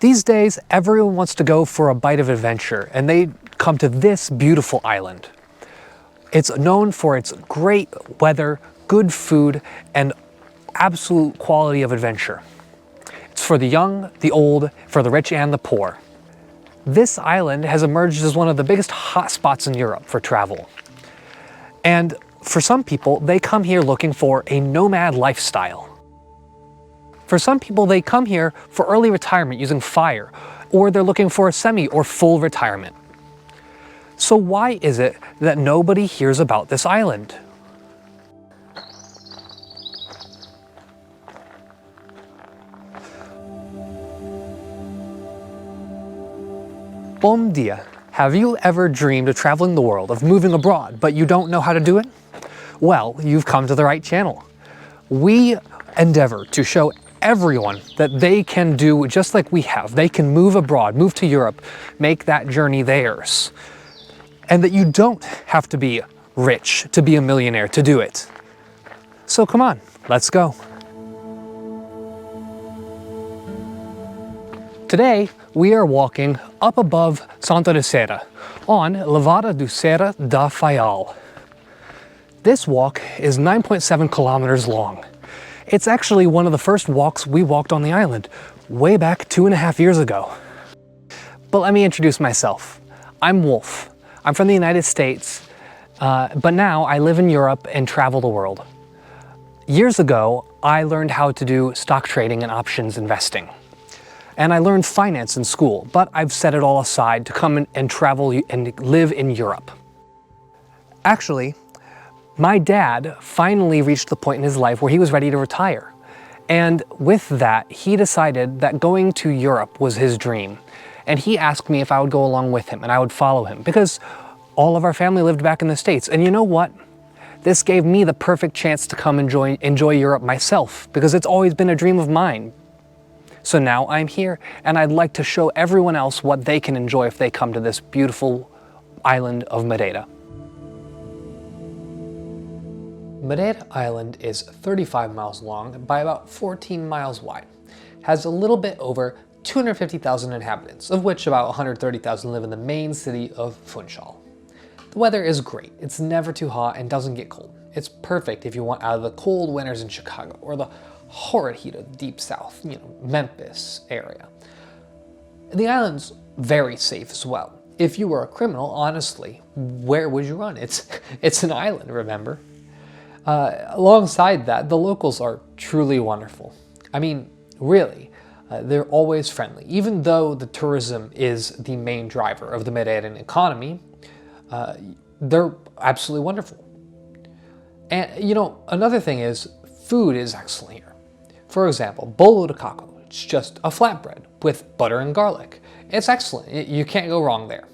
These days, everyone wants to go for a bite of adventure, and they come to this beautiful island. It's known for its great weather, good food, and absolute quality of adventure. It's for the young, the old, for the rich and the poor. This island has emerged as one of the biggest hotspots in Europe for travel. And for some people, they come here looking for a nomad lifestyle. For some people, they come here for early retirement using FIRE, or they're looking for a semi or full retirement. So why is it that nobody hears about this island? Bom dia. Have you ever dreamed of traveling the world, of moving abroad, but you don't know how to do it? Well, you've come to the right channel. We endeavor to show everyone that they can do just like we have. They can move abroad, move to Europe, make that journey theirs. And that you don't have to be rich to be a millionaire to do it. So come on, let's go. Today, we are walking up above Santa de Serra on Levada do Serra da Faial. This walk is 9.7 kilometers long. It's actually one of the first walks we walked on the island, way back 2.5 years ago. But let me introduce myself. I'm Wolf. I'm from the United States, but now I live in Europe and travel the world. Years ago, I learned how to do stock trading and options investing. And I learned finance in school, but I've set it all aside to come and travel and live in Europe. Actually, my dad finally reached the point in his life where he was ready to retire. And with that, he decided that going to Europe was his dream. And he asked me if I would go along with him and I would follow him because all of our family lived back in the States. And you know what? This gave me the perfect chance to come enjoy Europe myself because it's always been a dream of mine. So now I'm here and I'd like to show everyone else what they can enjoy if they come to this beautiful island of Madeira. Madeira Island is 35 miles long by about 14 miles wide. Has a little bit over 250,000 inhabitants, of which about 130,000 live in the main city of Funchal. The weather is great. It's never too hot and doesn't get cold. It's perfect if you want out of the cold winters in Chicago or the horrid heat of the deep south, Memphis area. The island's very safe as well. If you were a criminal, honestly, where would you run? It's an island, remember? Alongside that, the locals are truly wonderful. I mean, really, they're always friendly. Even though the tourism is the main driver of the Madeiran economy, they're absolutely wonderful. And another thing is, food is excellent here. For example, bolo de caco, it's just a flatbread with butter and garlic. It's excellent, you can't go wrong there.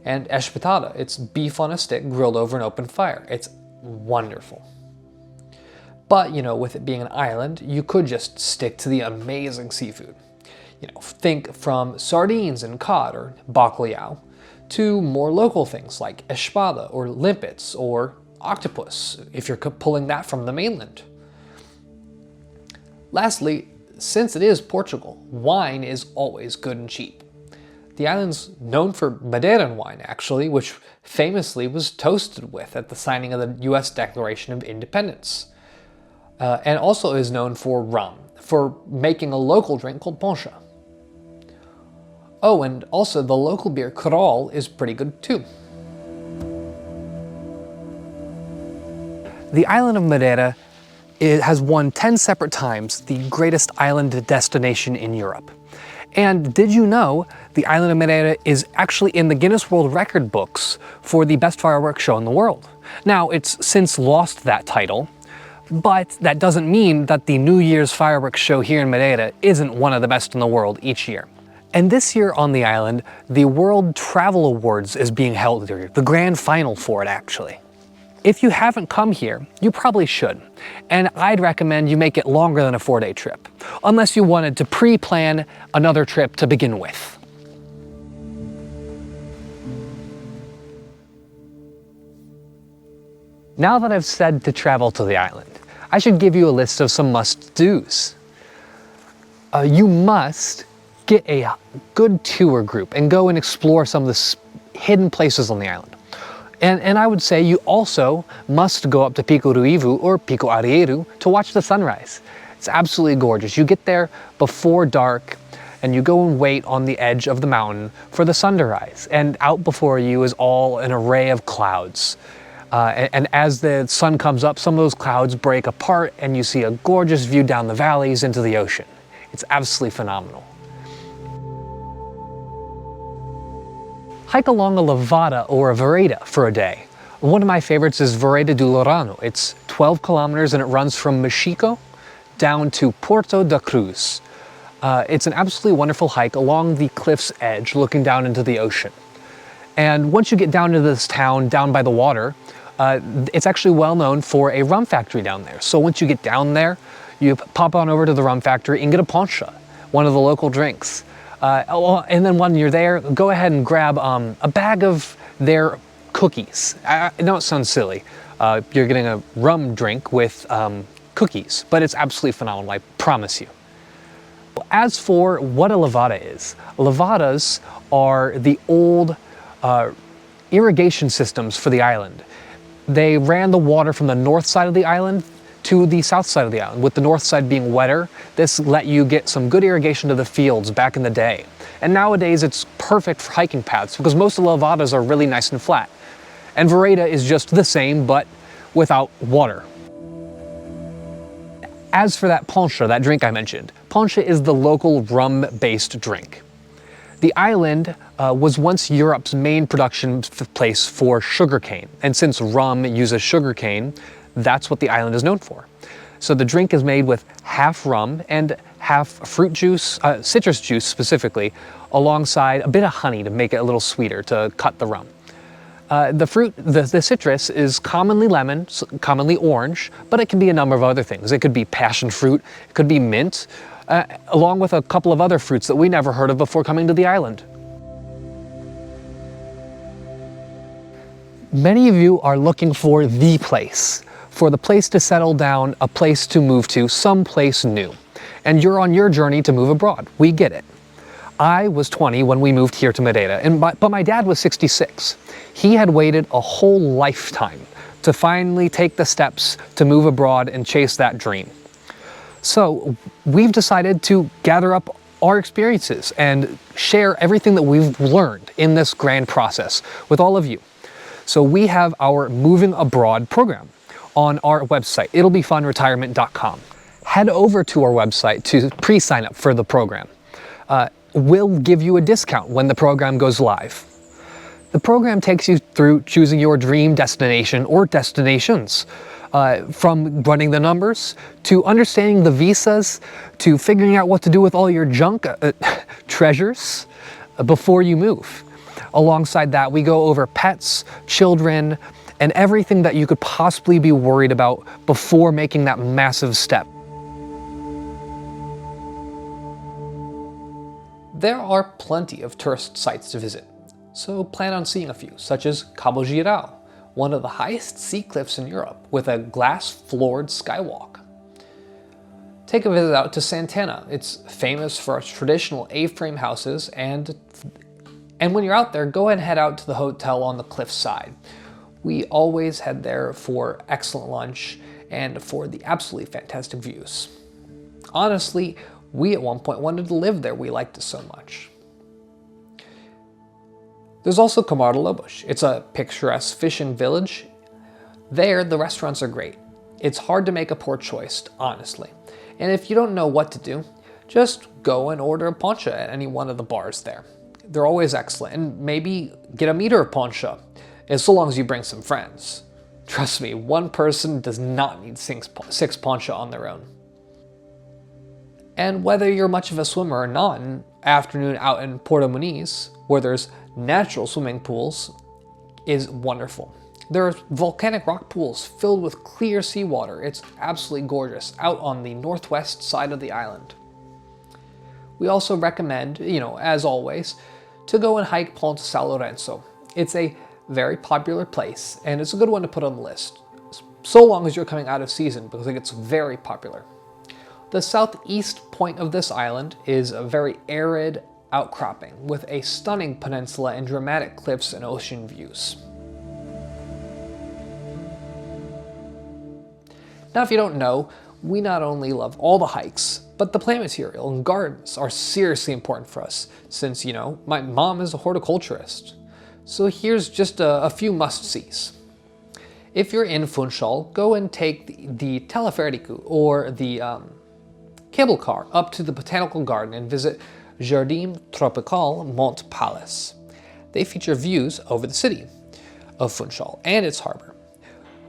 And espetada, it's beef on a stick grilled over an open fire. It's wonderful. But, with it being an island, you could just stick to the amazing seafood. Think from sardines and cod or bacalhau to more local things like espada or limpets or octopus, if you're pulling that from the mainland. Lastly, since it is Portugal, wine is always good and cheap. The island's known for Madeiran wine, actually, which famously was toasted with at the signing of the US Declaration of Independence. And also is known for rum, for making a local drink called poncha. Oh, and also the local beer Carwave is pretty good too. The island of Madeira has won 10 separate times the greatest island destination in Europe. And did you know the island of Madeira is actually in the Guinness World Record books for the best fireworks show in the world? Now, it's since lost that title, but that doesn't mean that the New Year's fireworks show here in Madeira isn't one of the best in the world each year. And this year on the island, the World Travel Awards is being held here, the grand final for it actually. If you haven't come here, you probably should. And I'd recommend you make it longer than a 4-day trip, unless you wanted to pre-plan another trip to begin with. Now that I've said to travel to the island, I should give you a list of some must-dos. You must get a good tour group and go and explore some of the hidden places on the island. And I would say you also must go up to Pico Ruivu or Pico Arieiro to watch the sunrise. It's absolutely gorgeous. You get there before dark and you go and wait on the edge of the mountain for the sun to rise. And out before you is all an array of clouds. And as the sun comes up, some of those clouds break apart and you see a gorgeous view down the valleys into the ocean. It's absolutely phenomenal. Hike along a levada or a vereda for a day. One of my favorites is Vereda do Lorano. It's 12 kilometers and it runs from Mexico down to Porto da Cruz. It's an absolutely wonderful hike along the cliff's edge looking down into the ocean. And once you get down to this town down by the water, it's actually well known for a rum factory down there. So once you get down there, you pop on over to the rum factory and get a poncha, one of the local drinks. And then when you're there, go ahead and grab a bag of their cookies. I know it sounds silly. You're getting a rum drink with cookies, but it's absolutely phenomenal, I promise you. As for what a levada is, levadas are the old irrigation systems for the island. They ran the water from the north side of the island to the south side of the island. With the north side being wetter, this let you get some good irrigation to the fields back in the day. And nowadays it's perfect for hiking paths because most of the levadas are really nice and flat. And vereda is just the same, but without water. As for that poncha, that drink I mentioned, poncha is the local rum-based drink. The island was once Europe's main production place for sugarcane, and since rum uses sugarcane, that's what the island is known for. So the drink is made with half rum and half fruit juice, citrus juice specifically, alongside a bit of honey to make it a little sweeter to cut the rum. The citrus is commonly lemon, commonly orange, but it can be a number of other things. It could be passion fruit, it could be mint, along with a couple of other fruits that we never heard of before coming to the island. Many of you are looking for the place to settle down, a place to move to, someplace new. And you're on your journey to move abroad. We get it. I was 20 when we moved here to Madeira, but my dad was 66. He had waited a whole lifetime to finally take the steps to move abroad and chase that dream. So we've decided to gather up our experiences and share everything that we've learned in this grand process with all of you. So we have our Moving Abroad program on our website, it'llbefunretirement.com. Head over to our website to pre-sign up for the program. We'll give you a discount when the program goes live. The program takes you through choosing your dream destination or destinations, from running the numbers, to understanding the visas, to figuring out what to do with all your junk treasures before you move. Alongside that, we go over pets, children, and everything that you could possibly be worried about before making that massive step. There are plenty of tourist sites to visit, so plan on seeing a few, such as Cabo Girau, one of the highest sea cliffs in Europe, with a glass-floored skywalk. Take a visit out to Santana. It's famous for its traditional A-frame houses, and when you're out there, go ahead and head out to the hotel on the cliffside. We always head there for excellent lunch and for the absolutely fantastic views. Honestly, we at one point wanted to live there, we liked it so much. There's also Camar de Lobos. It's a picturesque fishing village. There, the restaurants are great. It's hard to make a poor choice, honestly. And if you don't know what to do, just go and order a poncha at any one of the bars there. They're always excellent, and maybe get a meter poncha, as so long as you bring some friends. Trust me, one person does not need six poncha on their own. And whether you're much of a swimmer or not, an afternoon out in Porto Muniz, where there's natural swimming pools, is wonderful. There are volcanic rock pools filled with clear seawater. It's absolutely gorgeous out on the northwest side of the island. We also recommend, as always, to go and hike Ponte São Lourenço. It's a very popular place, and it's a good one to put on the list, so long as you're coming out of season, because it gets very popular. The southeast point of this island is a very arid outcropping with a stunning peninsula and dramatic cliffs and ocean views. Now, if you don't know, we not only love all the hikes, but the plant material and gardens are seriously important for us since, you know, my mom is a horticulturist. So here's just a few must-sees. If you're in Funchal, go and take the teleférico or the cable car up to the Botanical Garden and visit Jardim Tropical Mont Palace. They feature views over the city of Funchal and its harbor,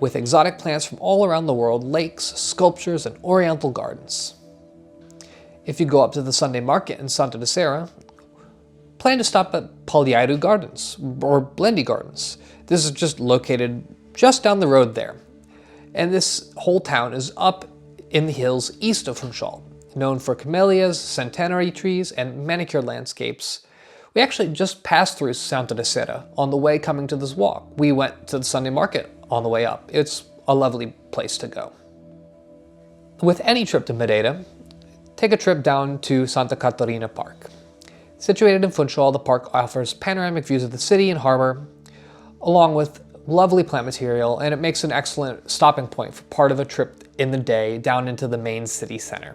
with exotic plants from all around the world, lakes, sculptures, and oriental gardens. If you go up to the Sunday market in Santa de Serra, plan to stop at Palhairo Gardens or Blendy Gardens. This is just located just down the road there. And this whole town is up in the hills east of Funchal, known for camellias, centenary trees, and manicured landscapes. We actually just passed through Santa de Serra on the way coming to this walk. We went to the Sunday market on the way up. It's a lovely place to go. With any trip to Madeira, take a trip down to Santa Catarina Park. Situated in Funchal, the park offers panoramic views of the city and harbor, along with lovely plant material, and it makes an excellent stopping point for part of a trip in the day down into the main city center.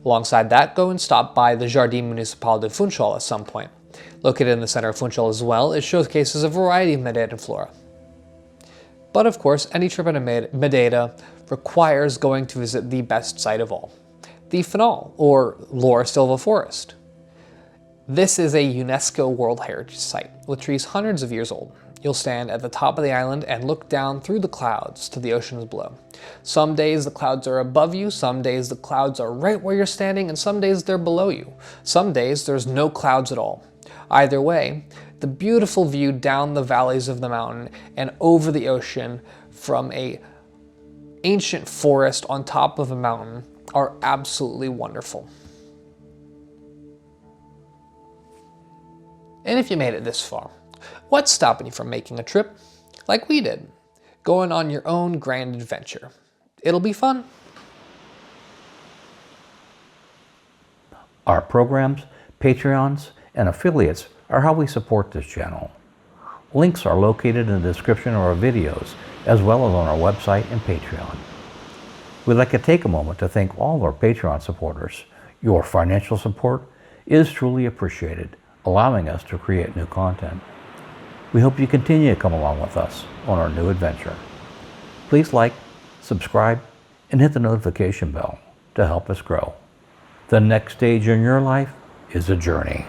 Alongside that, go and stop by the Jardim Municipal de Funchal at some point. Located in the center of Funchal as well, it showcases a variety of Madeiran flora. But of course, any trip into Madeira requires going to visit the best site of all, the Fanal, or Laura Silva Forest. This is a UNESCO World Heritage Site with trees hundreds of years old. You'll stand at the top of the island and look down through the clouds to the oceans below. Some days the clouds are above you, some days the clouds are right where you're standing, and some days they're below you. Some days there's no clouds at all. Either way, the beautiful view down the valleys of the mountain and over the ocean from an ancient forest on top of a mountain are absolutely wonderful. And if you made it this far, what's stopping you from making a trip like we did, going on your own grand adventure? It'll be fun. Our programs, Patreons, and affiliates are how we support this channel. Links are located in the description of our videos, as well as on our website and Patreon. We'd like to take a moment to thank all of our Patreon supporters. Your financial support is truly appreciated, allowing us to create new content. We hope you continue to come along with us on our new adventure. Please like, subscribe, and hit the notification bell to help us grow. The next stage in your life is a journey.